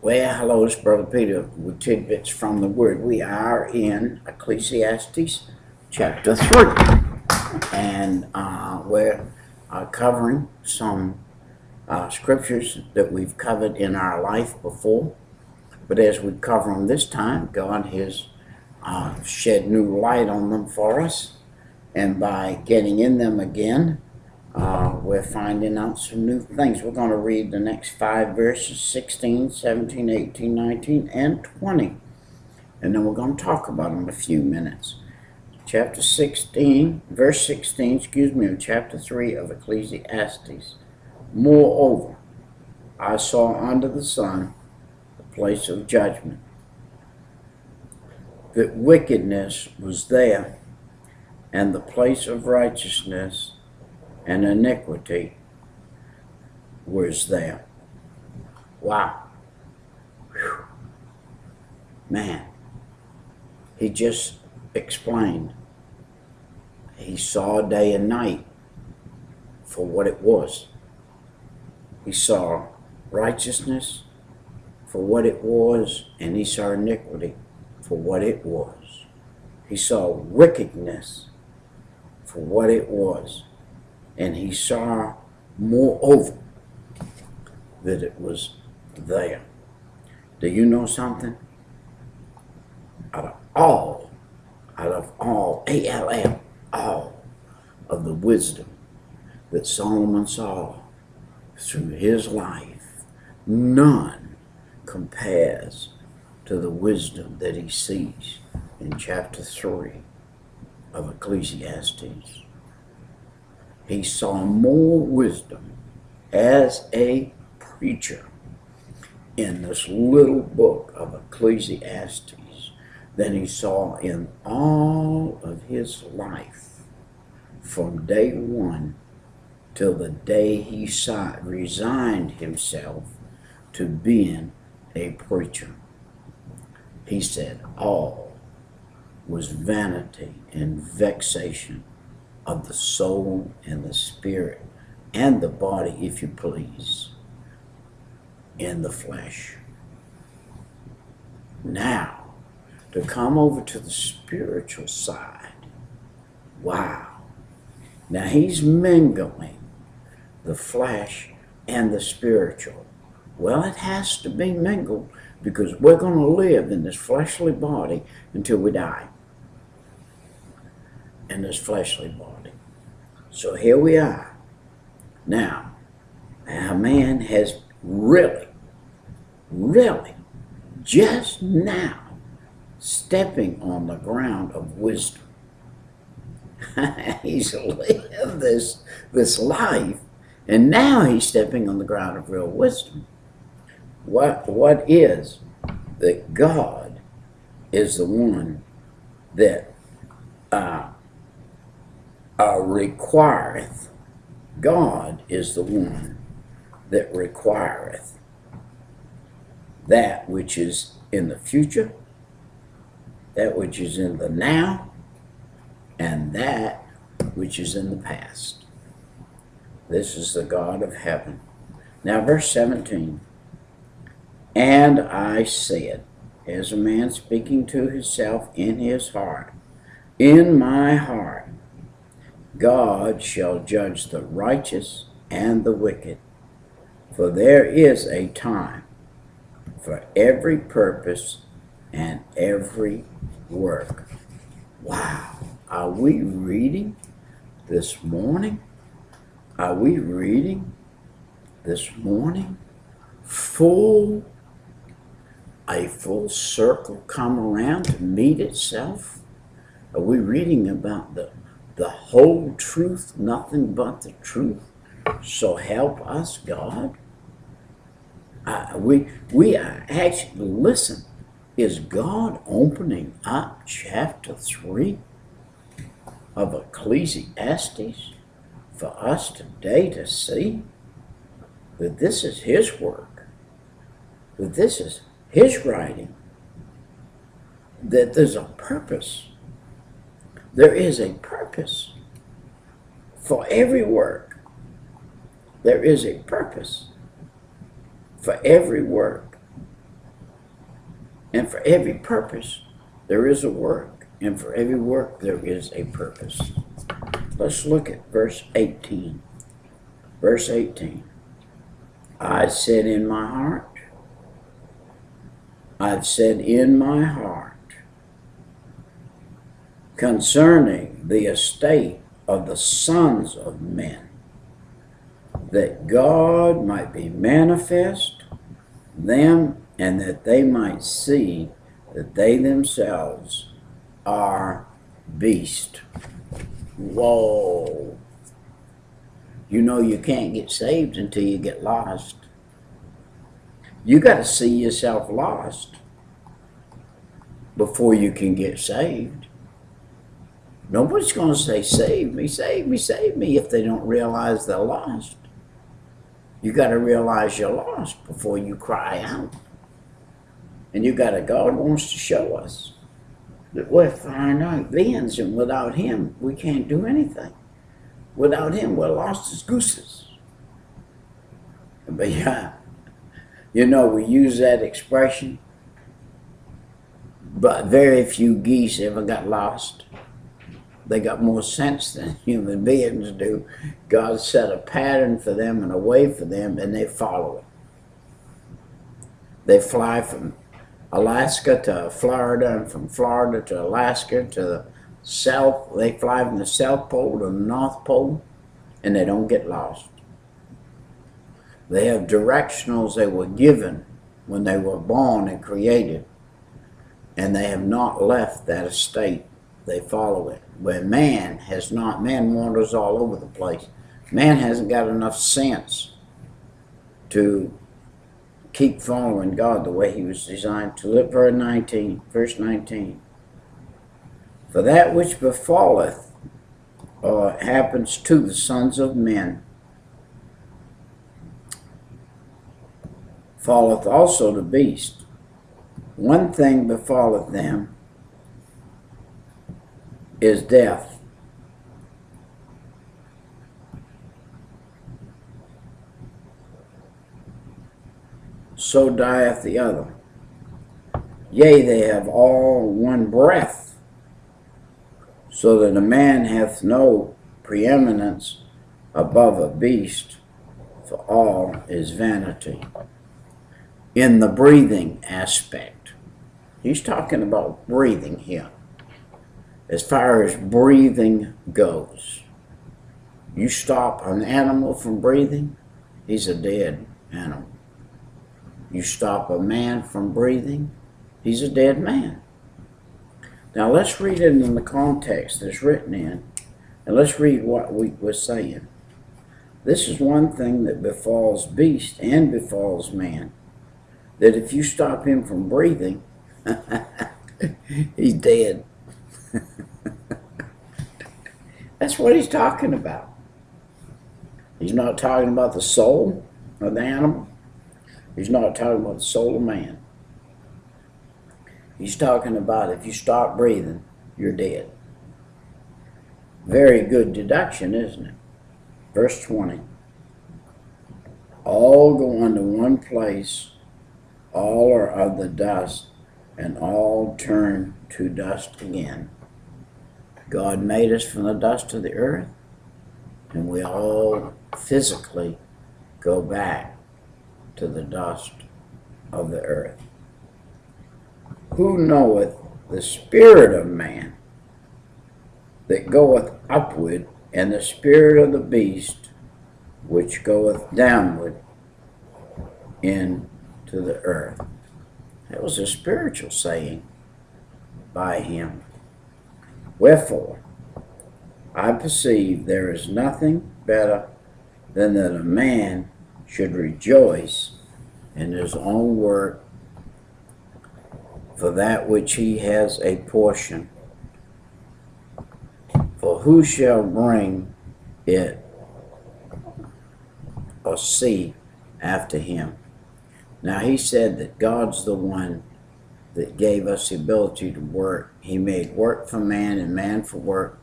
Well, hello, it's Brother Peter with tidbits from the Word. We are in Ecclesiastes chapter 3, and we're covering some scriptures that we've covered in our life before. But as we cover them this time, God has shed new light on them for us, and by getting in them again, we're finding out some new things. We're going to read the next 5 verses, 16, 17, 18, 19, and 20. And then we're going to talk about them in a few minutes. Chapter 16, verse 16, of chapter 3 of Ecclesiastes. Moreover, I saw under the sun the place of judgment, that wickedness was there, and the place of righteousness and iniquity was there. Wow. Whew. Man, he just explained. He saw day and night for what it was. He saw righteousness for what it was, and he saw iniquity for what it was. He saw wickedness for what it was. And he saw, moreover, that it was there. Do you know something? Out of all, A-L-L, all of the wisdom that Solomon saw through his life, none compares to the wisdom that he sees in chapter 3 of Ecclesiastes. He saw more wisdom as a preacher in this little book of Ecclesiastes than he saw in all of his life from day one till the day he resigned himself to being a preacher. He said all was vanity and vexation of the soul and the spirit and the body, if you please, in the flesh. Now, to come over to the spiritual side, wow. Now he's mingling the flesh and the spiritual. Well, it has to be mingled because we're going to live in this fleshly body until we die. In this fleshly body. So here we are. Now, a man has really, just now stepping on the ground of wisdom. He's lived this life, and now he's stepping on the ground of real wisdom. What is that? God is the one that requireth. God is the one that requireth that which is in the future, that which is in the now, and that which is in the past. This is the God of heaven. Now, verse 17. And I said, as a man speaking to himself in his heart, in my heart, God shall judge the righteous and the wicked, for there is a time for every purpose and every work. Wow. Are we reading this morning? Are we reading this morning a full circle come around to meet itself? Are we reading about the whole truth, nothing but the truth? So help us, God. We are actually, listen, is God opening up chapter 3 of Ecclesiastes for us today to see that this is his work, that this is his writing, that there's a purpose. There is a purpose for every work. There is a purpose for every work. And for every purpose, there is a work. And for every work, there is a purpose. Let's look at verse 18. Verse 18. I said in my heart, I've said in my heart, concerning the estate of the sons of men, that God might be manifest them, and that they might see that they themselves are beasts. Whoa. You know you can't get saved until you get lost. You got to see yourself lost before you can get saved. Nobody's going to say, save me, save me, save me, if they don't realize they're lost. You got to realize you're lost before you cry out. And God wants to show us that we're finite beings, and without Him, we can't do anything. Without Him, we're lost as gooses. But yeah, you know, we use that expression, but very few geese ever got lost. They got more sense than human beings do. God set a pattern for them and a way for them, and they follow it. They fly from Alaska to Florida, and from Florida to Alaska to the south. They fly from the South Pole to the North Pole, and they don't get lost. They have directionals they were given when they were born and created, and they have not left that estate. They follow it. Where man has not, man wanders all over the place. Man hasn't got enough sense to keep following God the way He was designed to live. Verse 19. For that which befalleth happens to the sons of men falleth also to beast. One thing befalleth them is death. So dieth the other. Yea, they have all one breath, so that a man hath no preeminence above a beast, for all is vanity. In the breathing aspect, he's talking about breathing here. As far as breathing goes, you stop an animal from breathing, he's a dead animal. You stop a man from breathing, he's a dead man. Now let's read it in the context that's written in, and let's read what we were saying. This is one thing that befalls beast and befalls man, that if you stop him from breathing, he's dead. That's what he's talking about. He's not talking about the soul of the animal. He's not talking about the soul of man. He's talking about if you stop breathing, you're dead. Very good deduction, isn't it? Verse 20. All go unto one place, all are of the dust, and all turn to dust again. God made us from the dust of the earth, and we all physically go back to the dust of the earth. Who knoweth the spirit of man that goeth upward, and the spirit of the beast which goeth downward into the earth? That was a spiritual saying by him. Wherefore, I perceive there is nothing better than that a man should rejoice in his own work, for that which he has a portion. For who shall bring it or see after him? Now he said that God's the one that gave us the ability to work. He made work for man and man for work.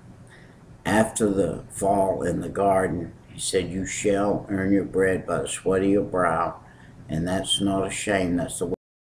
After the fall in the garden, he said, you shall earn your bread by the sweat of your brow. And that's not a shame. That's the